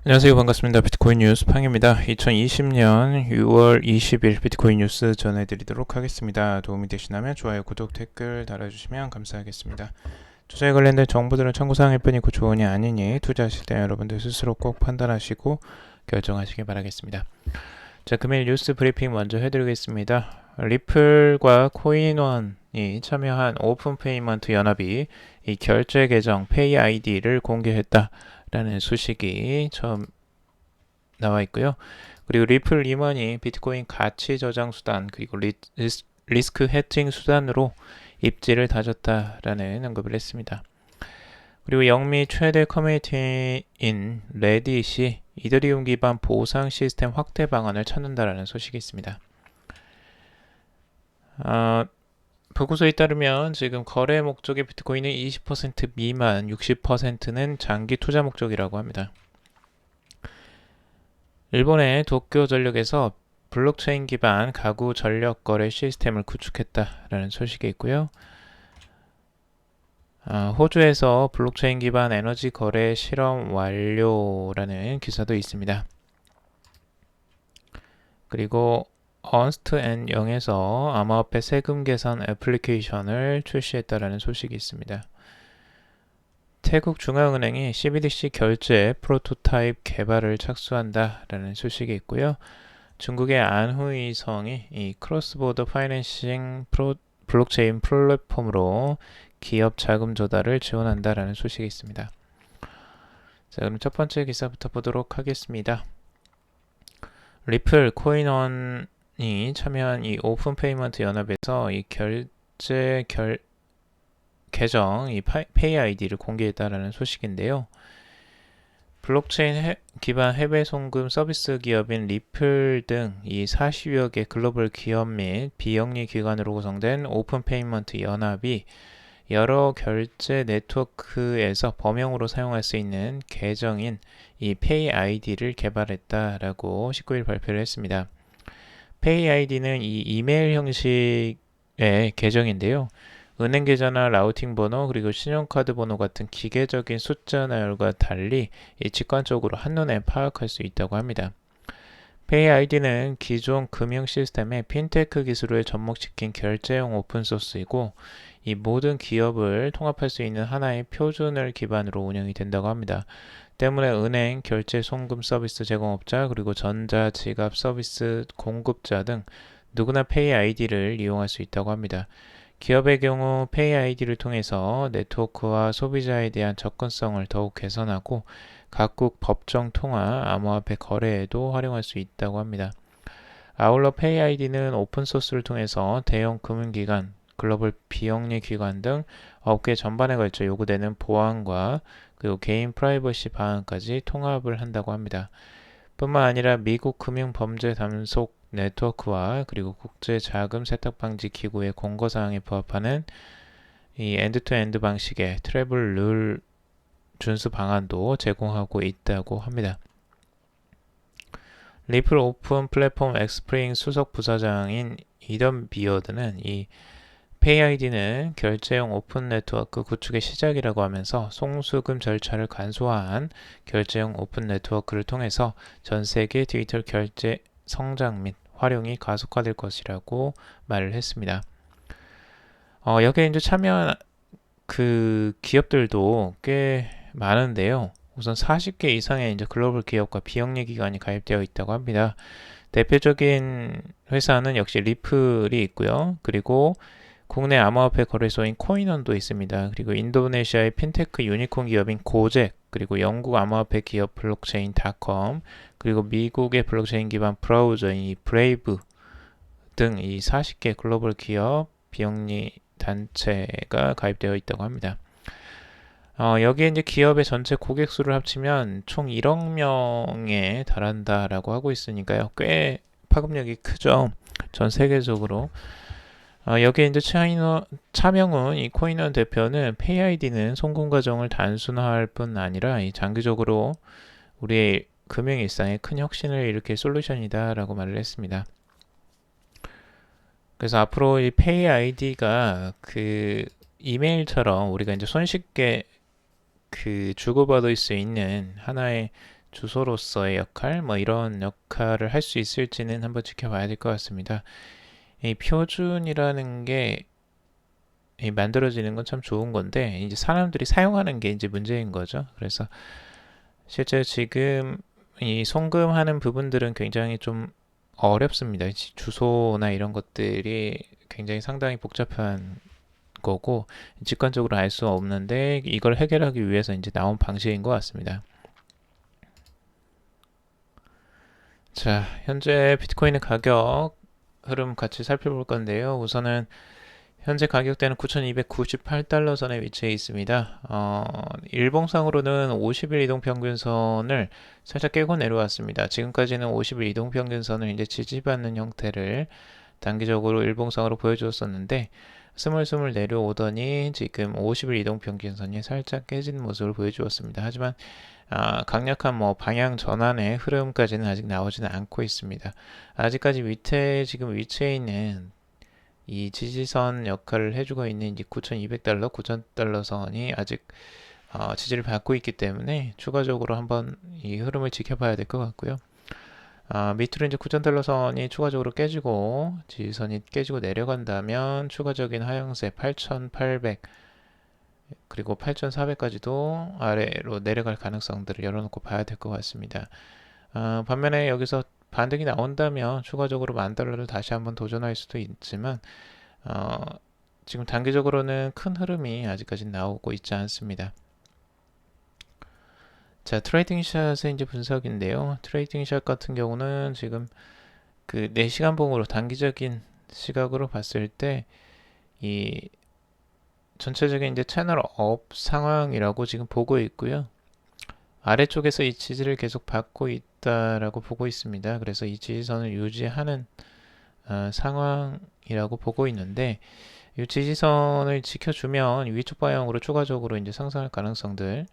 안녕하세요. 반갑습니다. 비트코인 뉴스 팡입니다. 2020년 6월 20일 비트코인 뉴스 전해드리도록 하겠습니다. 도움이 되시나면 좋아요, 구독, 댓글 달아주시면 감사하겠습니다. 투자에 관련된 정보들은 참고사항일 뿐이고 조언이 아니니 투자하실 때 여러분들 스스로 꼭 판단하시고 결정하시기 바라겠습니다. 자, 금일 뉴스 브리핑 먼저 해드리겠습니다. 리플과 코인원이 참여한 오픈 페이먼트 연합이 이 결제 계정 페이 아이디를 공개했다라는 소식이 처음 나와 있고요. 그리고 리플 임원이 비트코인 가치 저장 수단 그리고 리스크 해칭 수단으로 입지를 다졌다라는 언급을 했습니다. 그리고 영미 최대 커뮤니티인 레딧이 이더리움 기반 보상 시스템 확대 방안을 찾는다라는 소식이 있습니다. 보고서에 따르면 지금 거래 목적의 비트코인은 20% 미만, 60%는 장기 투자 목적이라고 합니다. 일본의 도쿄전력에서 블록체인 기반 가구 전력 거래 시스템을 구축했다라는 소식이 있고요. 호주에서 블록체인 기반 에너지 거래 실험 완료라는 기사도 있습니다. 그리고 언스트 앤 영에서 암호화폐 세금 계산 애플리케이션을 출시했다라는 소식이 있습니다. 태국 중앙은행이 CBDC 결제 프로토타입 개발을 착수한다라는 소식이 있고요. 중국의 안후이성이 이 크로스보더 파이낸싱 블록체인 플랫폼으로 기업 자금 조달을 지원한다라는 소식이 있습니다. 자, 그럼 첫 번째 기사부터 보도록 하겠습니다. 리플 코인원이 참여한 이 오픈 페이먼트 연합에서 이 결제 계정 이 페이 아이디를 공개했다라는 소식인데요. 블록체인 기반 해외 송금 서비스 기업인 리플 등 이 40여 개 글로벌 기업 및 비영리 기관으로 구성된 오픈 페이먼트 연합이 여러 결제 네트워크에서 범용으로 사용할 수 있는 계정인 이 페이 아이디를 개발했다라고 19일 발표를 했습니다. 페이 아이디는 이 이메일 형식의 계정인데요. 은행 계좌나 라우팅 번호 그리고 신용카드 번호 같은 기계적인 숫자 나열과 달리 직관적으로 한눈에 파악할 수 있다고 합니다. 페이 아이디는 기존 금융 시스템의 핀테크 기술을 접목시킨 결제용 오픈소스이고 이 모든 기업을 통합할 수 있는 하나의 표준을 기반으로 운영이 된다고 합니다. 때문에 은행, 결제 송금 서비스 제공업자 그리고 전자 지갑 서비스 공급자 등 누구나 페이 아이디를 이용할 수 있다고 합니다. 기업의 경우 페이 아이디를 통해서 네트워크와 소비자에 대한 접근성을 더욱 개선하고 각국 법정 통화, 암호화폐 거래에도 활용할 수 있다고 합니다. 아울러 페이 아이디는 오픈소스를 통해서 대형 금융기관, 글로벌 비영리 기관 등 업계 전반에 걸쳐 요구되는 보안과 그리고 개인 프라이버시 방안까지 통합을 한다고 합니다. 뿐만 아니라 미국 금융범죄 단속 네트워크와 그리고 국제 자금 세탁 방지 기구의 권고사항에 부합하는 이 엔드-투-엔드 방식의 트래블 룰 준수 방안도 제공하고 있다고 합니다. 리플 오픈 플랫폼 엑스프링 수석 부사장인 이던 비어드는 이 페이 아이디는 결제용 오픈 네트워크 구축의 시작이라고 하면서 송수금 절차를 간소화한 결제용 오픈 네트워크를 통해서 전 세계 디지털 결제 성장 및 활용이 가속화될 것이라고 말을 했습니다. 여기에 이제 참여한 그 기업들도 꽤 많은데요. 우선 40개 이상의 이제 글로벌 기업과 비영리 기관이 가입되어 있다고 합니다. 대표적인 회사는 역시 리플이 있고요. 그리고 국내 암호화폐 거래소인 코인원도 있습니다. 그리고 인도네시아의 핀테크 유니콘 기업인 고잭, 그리고 영국 암호화폐 기업 블록체인.com, 그리고 미국의 블록체인 기반 브라우저인 이 브레이브 등 이 40개 글로벌 기업 비영리 단체가 가입되어 있다고 합니다. 여기에 이제 기업의 전체 고객 수를 합치면 총 1억 명에 달한다라고 하고 있으니까요. 꽤 파급력이 크죠. 전 세계적으로. 여기에 이제 차명훈 이 코인원 대표는 페이 아이디는 송금 과정을 단순화할 뿐 아니라 이 장기적으로 우리의 금융 일상에 큰 혁신을 일으킬 솔루션이다라고 말을 했습니다. 그래서 앞으로 이 페이 아이디가 그 이메일처럼 우리가 이제 손쉽게 그 주고받을 수 있는 하나의 주소로서의 역할, 뭐 이런 역할을 할 수 있을지는 한번 지켜봐야 될 것 같습니다. 이 표준이라는 게 만들어지는 건 참 좋은 건데 이제 사람들이 사용하는 게 이제 문제인 거죠. 그래서 실제 지금 이 송금하는 부분들은 굉장히 좀 어렵습니다. 주소나 이런 것들이 굉장히 상당히 복잡한 거고 직관적으로 알 수 없는데 이걸 해결하기 위해서 이제 나온 방식인 것 같습니다. 자, 현재 비트코인의 가격 흐름 같이 살펴볼 건데요. 우선은 현재 가격대는 9,298달러 선에 위치해 있습니다. 일봉상으로는 50일 이동평균선을 살짝 깨고 내려왔습니다. 지금까지는 50일 이동평균선을 이제 지지받는 형태를 단기적으로 일봉상으로 보여주었었는데 스물스물 내려오더니 지금 50일 이동평균선이 살짝 깨진 모습을 보여주었습니다. 하지만 강력한 뭐 방향 전환의 흐름까지는 아직 나오지는 않고 있습니다. 아직까지 밑에 지금 위치해 있는 이 지지선 역할을 해주고 있는 이제 9,200달러, 9,000달러 선이 아직 지지를 받고 있기 때문에 추가적으로 한번 이 흐름을 지켜봐야 될 것 같고요. 밑으로 이제 9,000달러 선이 추가적으로 깨지고 지지선이 깨지고 내려간다면 추가적인 하향세 8,800 그리고 8,400까지도 아래로 내려갈 가능성들을 열어놓고 봐야 될 것 같습니다. 반면에 여기서 반등이 나온다면 추가적으로 10,000달러를 다시 한번 도전할 수도 있지만 지금 단기적으로는 큰 흐름이 아직까지 나오고 있지 않습니다. 자, 트레이딩 샷의 이제 분석인데요. 트레이딩 샷 같은 경우는 지금 그 4시간 봉으로 단기적인 시각으로 봤을 때 이 전체적인 이제 채널 업 상황이라고 지금 보고 있고요. 아래쪽에서 이 지지를 계속 받고 있다라고 보고 있습니다. 그래서 이 지지선을 유지하는 상황이라고 보고 있는데 이 지지선을 지켜주면 위쪽 방향으로 추가적으로 이제 상승할 가능성들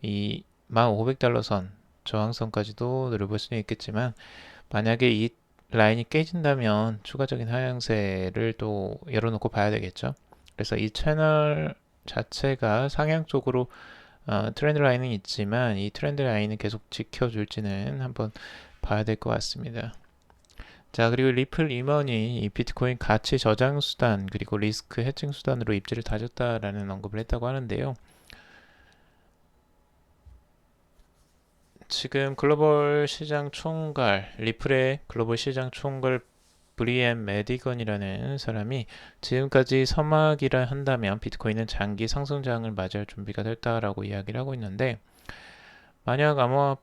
이 1,500달러 선 저항선까지도 노려볼 수는 있겠지만 만약에 이 라인이 깨진다면 추가적인 하향세를 또 열어놓고 봐야 되겠죠. 그래서 이 채널 자체가 상향 쪽으로 트렌드 라인은 있지만 이 트렌드 라인은 계속 지켜줄지는 한번 봐야 될 것 같습니다. 자, 그리고 리플 임원이 이 비트코인 가치 저장 수단 그리고 리스크 해칭 수단으로 입지를 다졌다라는 언급을 했다고 하는데요. 지금 글로벌 시장 총괄 리플의 글로벌 시장 총괄 브리앤 메디건이라는 사람이 지금까지 서막이라 한다면 비트코인은 장기 상승장을 맞이할 준비가 됐다라고 이야기를 하고 있는데 만약 암호화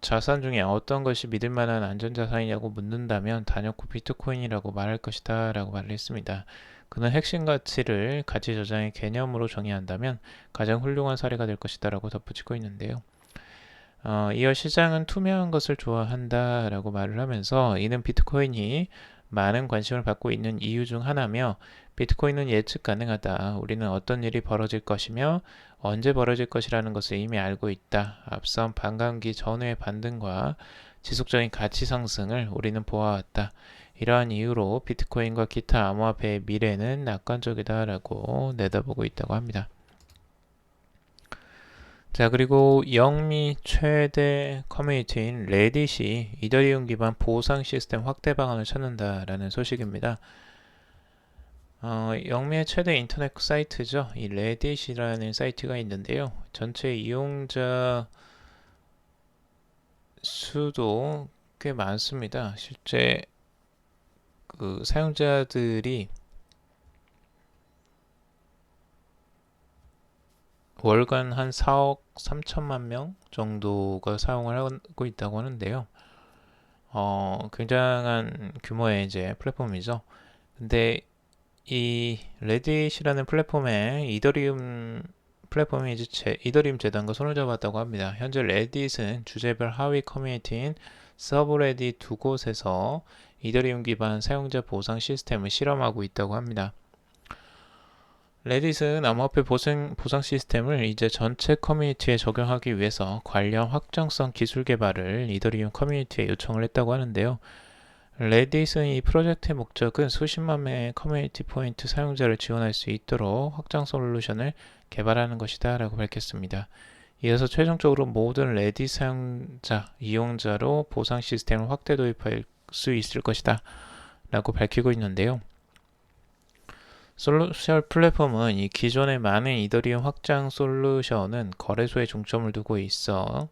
자산 중에 어떤 것이 믿을 만한 안전자산이냐고 묻는다면 단연코 비트코인이라고 말할 것이다 라고 말을 했습니다. 그는 핵심 가치를 가치 저장의 개념으로 정의한다면 가장 훌륭한 사례가 될 것이다 라고 덧붙이고 있는데요. 이어 시장은 투명한 것을 좋아한다 라고 말을 하면서 이는 비트코인이 많은 관심을 받고 있는 이유 중 하나며 비트코인은 예측 가능하다. 우리는 어떤 일이 벌어질 것이며 언제 벌어질 것이라는 것을 이미 알고 있다. 앞선 반감기 전후의 반등과 지속적인 가치 상승을 우리는 보아왔다. 이러한 이유로 비트코인과 기타 암호화폐의 미래는 낙관적이다 라고 내다보고 있다고 합니다. 자, 그리고 영미 최대 커뮤니티인 레딧이 이더리움 기반 보상 시스템 확대 방안을 찾는다라는 소식입니다. 영미의 최대 인터넷 사이트죠. 이 레딧이라는 사이트가 있는데요. 전체 이용자 수도 꽤 많습니다. 실제 그 사용자들이 월간 한 4억 3천만 명 정도가 사용을 하고 있다고 하는데요. 굉장한 규모의 이제 플랫폼이죠. 근데 이 레딧이라는 플랫폼에 이더리움 플랫폼이 이제 이더리움 재단과 손을 잡았다고 합니다. 현재 레딧은 주제별 하위 커뮤니티인 서브레딧 두 곳에서 이더리움 기반 사용자 보상 시스템을 실험하고 있다고 합니다. 레딧은 암호화폐 보상 시스템을 이제 전체 커뮤니티에 적용하기 위해서 관련 확장성 기술 개발을 이더리움 커뮤니티에 요청을 했다고 하는데요. 레딧은 이 프로젝트의 목적은 수십만 명의 커뮤니티 포인트 사용자를 지원할 수 있도록 확장 솔루션을 개발하는 것이다 라고 밝혔습니다. 이어서 최종적으로 모든 레딧 사용자, 이용자로 보상 시스템을 확대 도입할 수 있을 것이다 라고 밝히고 있는데요. 소셜 플랫폼은 이 기존의 많은 이더리움 확장 솔루션은 거래소에 중점을 두고 있어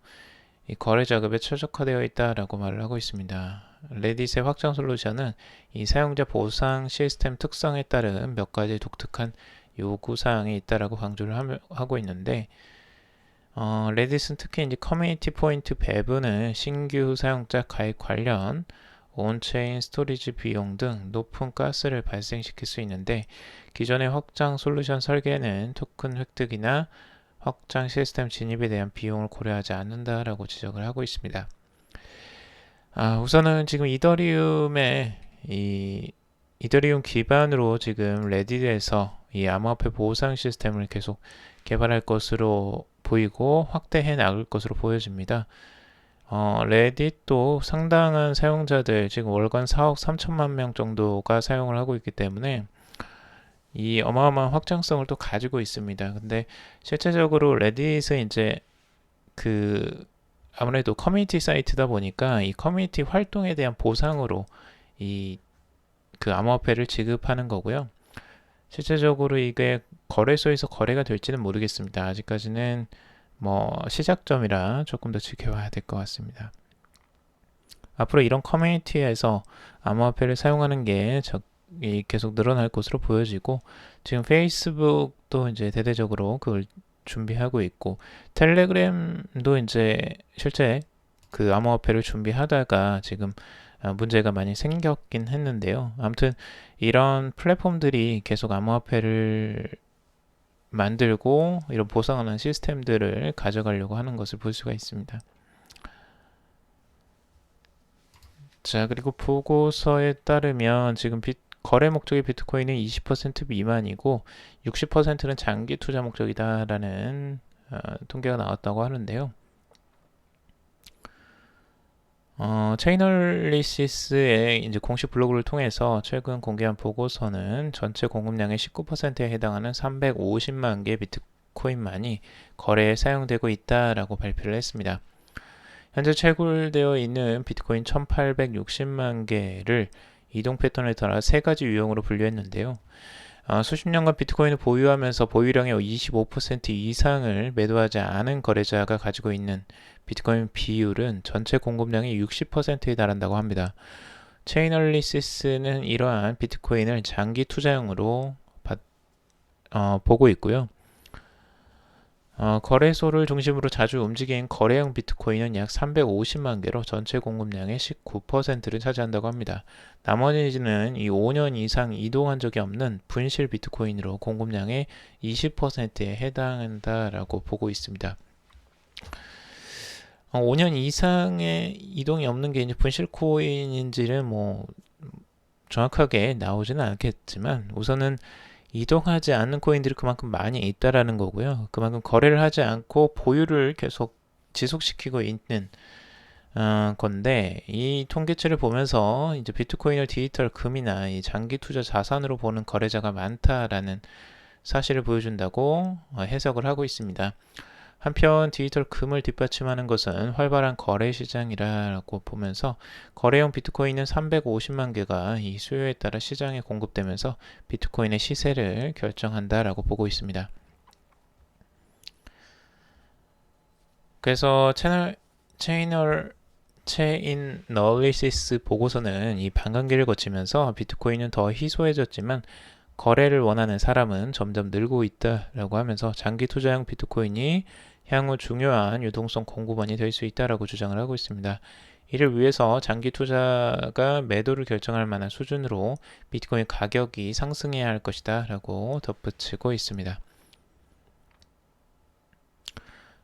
이 거래 작업에 최적화되어 있다라고 말을 하고 있습니다. 레딧의 확장 솔루션은 이 사용자 보상 시스템 특성에 따른 몇 가지 독특한 요구 사항이 있다라고 강조를 하고 있는데, 레딧은 특히 이제 커뮤니티 포인트 배분을 신규 사용자 가입 관련 온체인 스토리지 비용 등 높은 가스를 발생시킬 수 있는데, 기존의 확장 솔루션 설계는 토큰 획득이나 확장 시스템 진입에 대한 비용을 고려하지 않는다라고 지적을 하고 있습니다. 우선은 지금 이더리움 기반으로 지금 레딧에서 이 암호화폐 보상 시스템을 계속 개발할 것으로 보이고 확대해 나갈 것으로 보여집니다. 레딧도 상당한 사용자들, 지금 월간 4억 3천만 명 정도가 사용을 하고 있기 때문에 이 어마어마한 확장성을 또 가지고 있습니다. 근데 실제적으로 레딧은 이제 아무래도 커뮤니티 사이트다 보니까 이 커뮤니티 활동에 대한 보상으로 암호화폐를 지급하는 거고요. 실제적으로 이게 거래소에서 거래가 될지는 모르겠습니다. 아직까지는 시작점이라 조금 더 지켜봐야 될 것 같습니다. 앞으로 이런 커뮤니티에서 암호화폐를 사용하는 게 계속 늘어날 것으로 보여지고, 지금 페이스북도 이제 대대적으로 그걸 준비하고 있고, 텔레그램도 이제 실제 암호화폐를 준비하다가 지금 문제가 많이 생겼긴 했는데요. 아무튼 이런 플랫폼들이 계속 암호화폐를 만들고 이런 보상하는 시스템들을 가져가려고 하는 것을 볼 수가 있습니다. 자, 그리고 보고서에 따르면 지금 거래 목적의 비트코인은 20% 미만이고 60%는 장기 투자 목적이다라는 통계가 나왔다고 하는데요. 체이널리시스의 이제 공식 블로그를 통해서 최근 공개한 보고서는 전체 공급량의 19%에 해당하는 350만 개 비트코인만이 거래에 사용되고 있다라고 발표를 했습니다. 현재 채굴되어 있는 비트코인 1860만 개를 이동 패턴에 따라 세 가지 유형으로 분류했는데요. 수십 년간 비트코인을 보유하면서 보유량의 25% 이상을 매도하지 않은 거래자가 가지고 있는 비트코인 비율은 전체 공급량의 60%에 달한다고 합니다. 체이널리시스는 이러한 비트코인을 장기 투자용으로 보고 있고요. 거래소를 중심으로 자주 움직이는 거래형 비트코인은 약 350만 개로 전체 공급량의 19%를 차지한다고 합니다. 나머지는 이 5년 이상 이동한 적이 없는 분실 비트코인으로 공급량의 20%에 해당한다라고 보고 있습니다. 5년 이상의 이동이 없는 게 이제 분실 코인인지는 정확하게 나오지는 않겠지만, 우선은 이동하지 않는 코인들이 그만큼 많이 있다라는 거고요. 그만큼 거래를 하지 않고 보유를 계속 지속시키고 있는 건데, 이 통계치를 보면서 이제 비트코인을 디지털 금이나 이 장기 투자 자산으로 보는 거래자가 많다라는 사실을 보여준다고 해석을 하고 있습니다. 한편 디지털 금을 뒷받침하는 것은 활발한 거래 시장이라고 보면서 거래용 비트코인은 350만 개가 이 수요에 따라 시장에 공급되면서 비트코인의 시세를 결정한다라고 보고 있습니다. 그래서 체인널리시스 보고서는 이 반감기를 거치면서 비트코인은 더 희소해졌지만 거래를 원하는 사람은 점점 늘고 있다라고 하면서 장기 투자형 비트코인이 향후 중요한 유동성 공급원이 될 수 있다라고 주장을 하고 있습니다. 이를 위해서 장기 투자가 매도를 결정할 만한 수준으로 비트코인 가격이 상승해야 할 것이다 라고 덧붙이고 있습니다.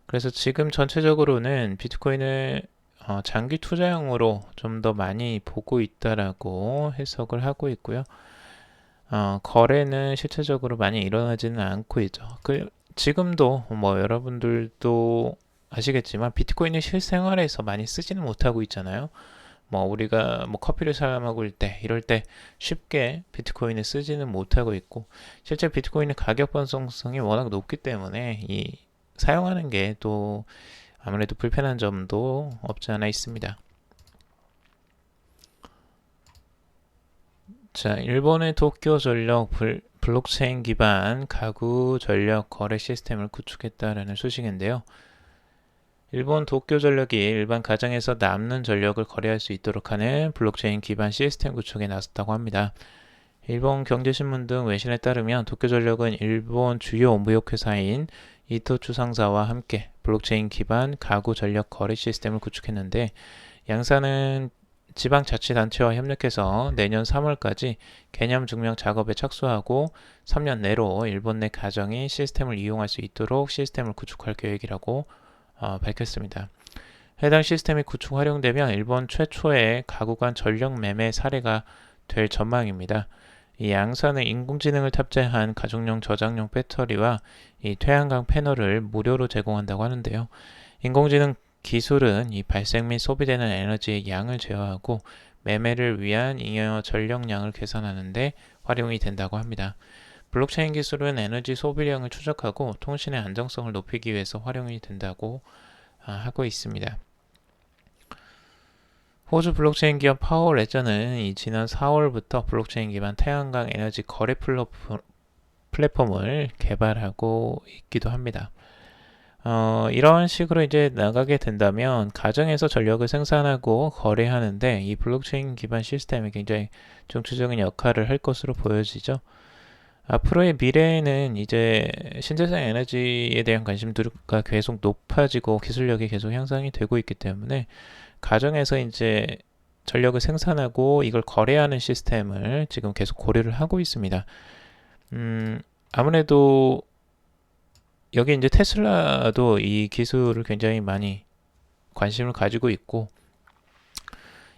그래서 지금 전체적으로는 비트코인을 장기 투자용으로 좀 더 많이 보고 있다라고 해석을 하고 있고요. 거래는 실체적으로 많이 일어나지는 않고 있죠. 지금도 여러분들도 아시겠지만 비트코인을 실생활에서 많이 쓰지는 못하고 있잖아요. 우리가 커피를 사 먹을 때 이럴 때 쉽게 비트코인을 쓰지는 못하고 있고, 실제 비트코인의 가격 변동성이 워낙 높기 때문에 이 사용하는 게 또 아무래도 불편한 점도 없지 않아 있습니다. 자, 일본의 도쿄 전력 블록체인 기반 가구 전력 거래 시스템을 구축했다라는 소식인데요. 일본 도쿄 전력이 일반 가정에서 남는 전력을 거래할 수 있도록 하는 블록체인 기반 시스템 구축에 나섰다고 합니다. 일본 경제신문 등 외신에 따르면 도쿄전력은 일본 주요 무역회사인 이토추 상사와 함께 블록체인 기반 가구 전력 거래 시스템을 구축했는데, 양사는 지방자치단체와 협력해서 내년 3월까지 개념 증명 작업에 착수하고 3년 내로 일본 내 가정이 시스템을 이용할 수 있도록 시스템을 구축할 계획이라고 밝혔습니다. 해당 시스템이 구축 활용되면 일본 최초의 가구 간 전력 매매 사례가 될 전망입니다. 이 양산은 인공지능을 탑재한 가정용 저장용 배터리와 이 태양광 패널을 무료로 제공한다고 하는데요. 인공지능 기술은 이 발생 및 소비되는 에너지의 양을 제어하고 매매를 위한 잉여 전력량을 계산하는 데 활용이 된다고 합니다. 블록체인 기술은 에너지 소비량을 추적하고 통신의 안정성을 높이기 위해서 활용이 된다고 하고 있습니다. 호주 블록체인 기업 파워레저는 지난 4월부터 블록체인 기반 태양광 에너지 거래 플랫폼을 개발하고 있기도 합니다. 이런 식으로 이제 나가게 된다면 가정에서 전력을 생산하고 거래하는데 이 블록체인 기반 시스템이 굉장히 중추적인 역할을 할 것으로 보여지죠. 앞으로의 미래에는 이제 신재생 에너지에 대한 관심도가 계속 높아지고 기술력이 계속 향상이 되고 있기 때문에 가정에서 이제 전력을 생산하고 이걸 거래하는 시스템을 지금 계속 고려를 하고 있습니다. 아무래도 여기 이제 테슬라도 이 기술을 굉장히 많이 관심을 가지고 있고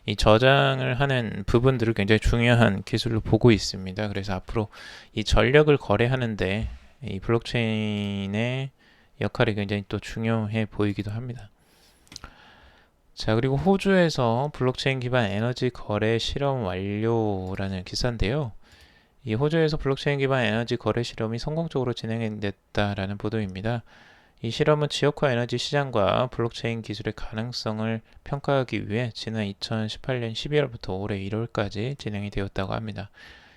이 저장을 하는 부분들을 굉장히 중요한 기술로 보고 있습니다. 그래서 앞으로 이 전력을 거래하는데 이 블록체인의 역할이 굉장히 또 중요해 보이기도 합니다. 자, 그리고 호주에서 블록체인 기반 에너지 거래 실험 완료라는 기사인데요. 이 호주에서 블록체인 기반 에너지 거래 실험이 성공적으로 진행됐다라는 보도입니다. 이 실험은 지역화 에너지 시장과 블록체인 기술의 가능성을 평가하기 위해 지난 2018년 12월부터 올해 1월까지 진행이 되었다고 합니다.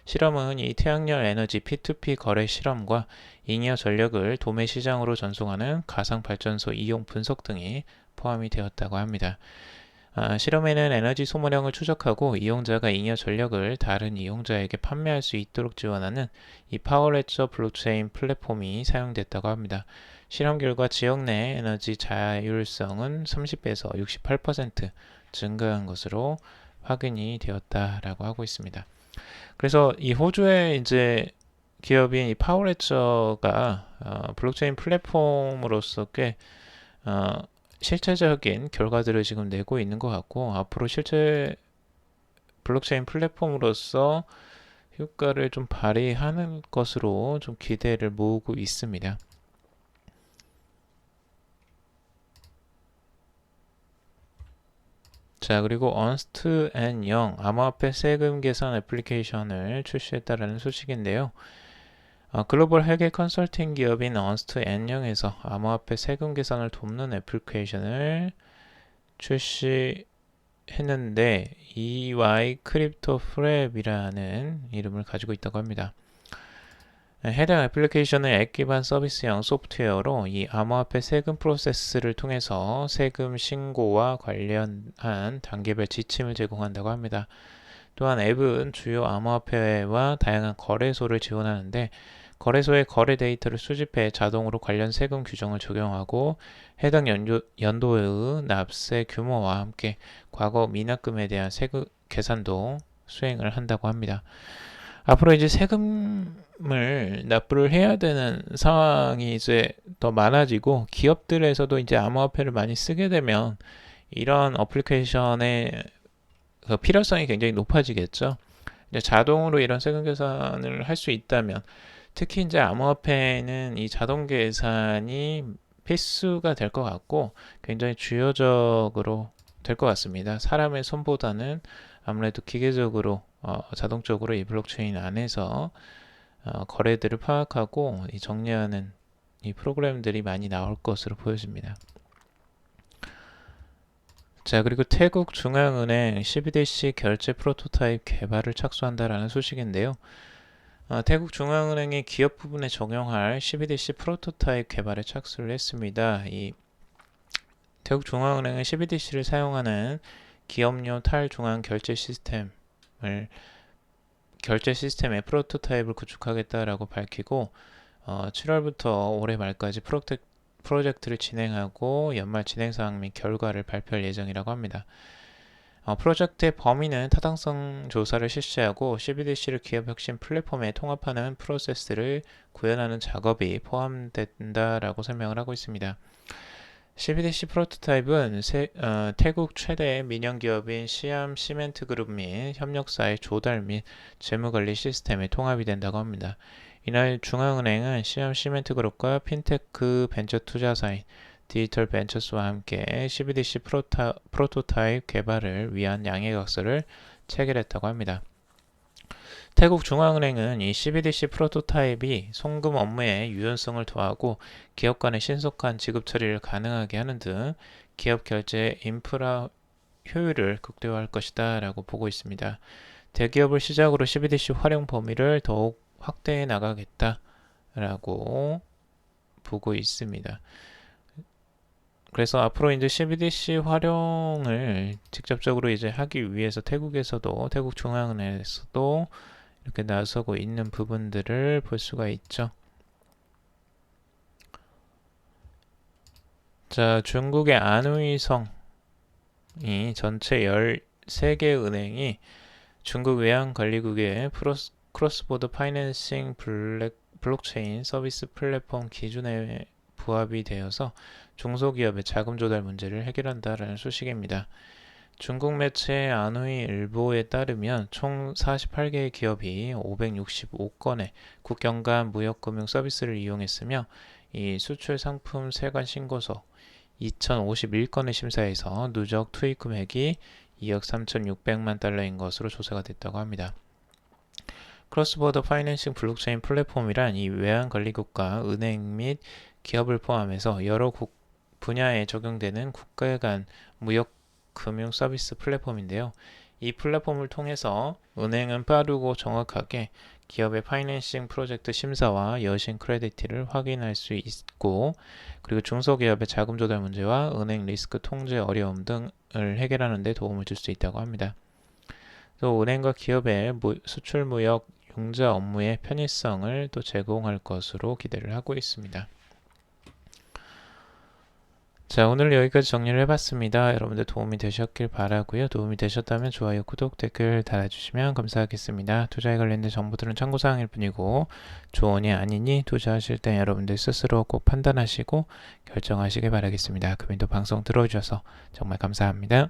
실험은 이 태양열 에너지 P2P 거래 실험과 잉여 전력을 도매 시장으로 전송하는 가상 발전소 이용 분석 등이 포함이 되었다고 합니다. 실험에는 에너지 소모량을 추적하고 이용자가 잉여 전력을 다른 이용자에게 판매할 수 있도록 지원하는 이 파워레저 블록체인 플랫폼이 사용됐다고 합니다. 실험 결과 지역 내 에너지 자율성은 30배에서 68% 증가한 것으로 확인이 되었다라고 하고 있습니다. 그래서 이 호주의 이제 기업인 이 파워레저가 블록체인 플랫폼으로서 꽤 실체적인 결과들을 지금 내고 있는 것 같고, 앞으로 실제 블록체인 플랫폼으로서 효과를 좀 발휘하는 것으로 좀 기대를 모으고 있습니다. 자, 그리고 언스트 앤 영 암호화폐 세금 계산 애플리케이션을 출시했다라는 소식인데요. 글로벌 회계 컨설팅 기업인 언스트 앤 영에서 암호화폐 세금 계산을 돕는 애플리케이션을 출시했는데 EY 크립토 프랩이라는 이름을 가지고 있다고 합니다. 해당 애플리케이션은 앱 기반 서비스형 소프트웨어로 이 암호화폐 세금 프로세스를 통해서 세금 신고와 관련한 단계별 지침을 제공한다고 합니다. 또한 앱은 주요 암호화폐와 다양한 거래소를 지원하는데, 거래소의 거래 데이터를 수집해 자동으로 관련 세금 규정을 적용하고 해당 연도의 납세 규모와 함께 과거 미납금에 대한 세금 계산도 수행을 한다고 합니다. 앞으로 이제 세금을 납부를 해야 되는 상황이 이제 더 많아지고, 기업들에서도 이제 암호화폐를 많이 쓰게 되면 이런 어플리케이션의 그 필요성이 굉장히 높아지겠죠. 이제 자동으로 이런 세금 계산을 할 수 있다면, 특히 이제 암호화폐는 이 자동 계산이 필수가 될 것 같고 굉장히 주요적으로 될 것 같습니다. 사람의 손보다는 아무래도 기계적으로 자동적으로 이 블록체인 안에서 거래들을 파악하고 정리하는 이 프로그램들이 많이 나올 것으로 보여집니다. 자, 그리고 태국 중앙은행 12대시 결제 프로토타입 개발을 착수한다라는 소식인데요. 태국 중앙은행이 기업 부분에 적용할 12대시 프로토타입 개발에 착수를 했습니다. 이 태국 중앙은행은 12대시를 사용하는 기업용 탈중앙 결제 시스템의 프로토타입을 구축하겠다라고 밝히고 7월부터 올해 말까지 프로젝트를 진행하고 연말 진행사항 및 결과를 발표할 예정이라고 합니다. 프로젝트의 범위는 타당성 조사를 실시하고 12DC를 기업 혁신 플랫폼에 통합하는 프로세스를 구현하는 작업이 포함된다라고 설명을 하고 있습니다. 12DC 프로토타입은 태국 최대 민영기업인 시암 시멘트 그룹 및 협력사의 조달 및 재무관리 시스템에 통합이 된다고 합니다. 이날 중앙은행은 시암 시멘트 그룹과 핀테크 벤처 투자사인 디지털 벤처스와 함께 12DC 프로토타입 개발을 위한 양해각서를 체결했다고 합니다. 태국 중앙은행은 이 12DC 프로토타입이 송금 업무의 유연성을 더하고 기업 간의 신속한 지급 처리를 가능하게 하는 등 기업 결제 인프라 효율을 극대화할 것이다 라고 보고 있습니다. 대기업을 시작으로 12DC 활용 범위를 더욱 확대해 나가겠다 라고 보고 있습니다. 그래서 앞으로 이제 12DC 활용을 직접적으로 이제 하기 위해서 태국에서도 태국 중앙은행에서도 이렇게 나서고 있는 부분들을 볼 수가 있죠. 자, 중국의 안후이성이 전체 13개 은행이 중국 외환관리국의 크로스보더 파이낸싱 블록체인 서비스 플랫폼 기준에 부합이 되어서 중소기업의 자금 조달 문제를 해결한다라는 소식입니다. 중국 매체 안후이일보에 따르면 총 48개의 기업이 565건의 국경 간 무역금융 서비스를 이용했으며 이 수출 상품 세관 신고서 2051건의 심사에서 누적 투입 금액이 2억 3,600만 달러인 것으로 조사가 됐다고 합니다. 크로스보더 파이낸싱 블록체인 플랫폼이란 이 외환관리국가 은행 및 기업을 포함해서 여러 분야에 적용되는 국가 간 무역 금융 서비스 플랫폼인데요. 이 플랫폼을 통해서 은행은 빠르고 정확하게 기업의 파이낸싱 프로젝트 심사와 여신 크레디트를 확인할 수 있고, 그리고 중소기업의 자금 조달 문제와 은행 리스크 통제 어려움 등을 해결하는 데 도움을 줄 수 있다고 합니다. 또 은행과 기업의 수출 무역 융자 업무의 편의성을 또 제공할 것으로 기대를 하고 있습니다. 자, 오늘 여기까지 정리를 해봤습니다. 여러분들 도움이 되셨길 바라고요. 도움이 되셨다면 좋아요, 구독, 댓글 달아주시면 감사하겠습니다. 투자에 관련된 정보들은 참고사항일 뿐이고 조언이 아니니 투자하실 때 여러분들 스스로 꼭 판단하시고 결정하시길 바라겠습니다. 금일도 방송 들어주셔서 정말 감사합니다.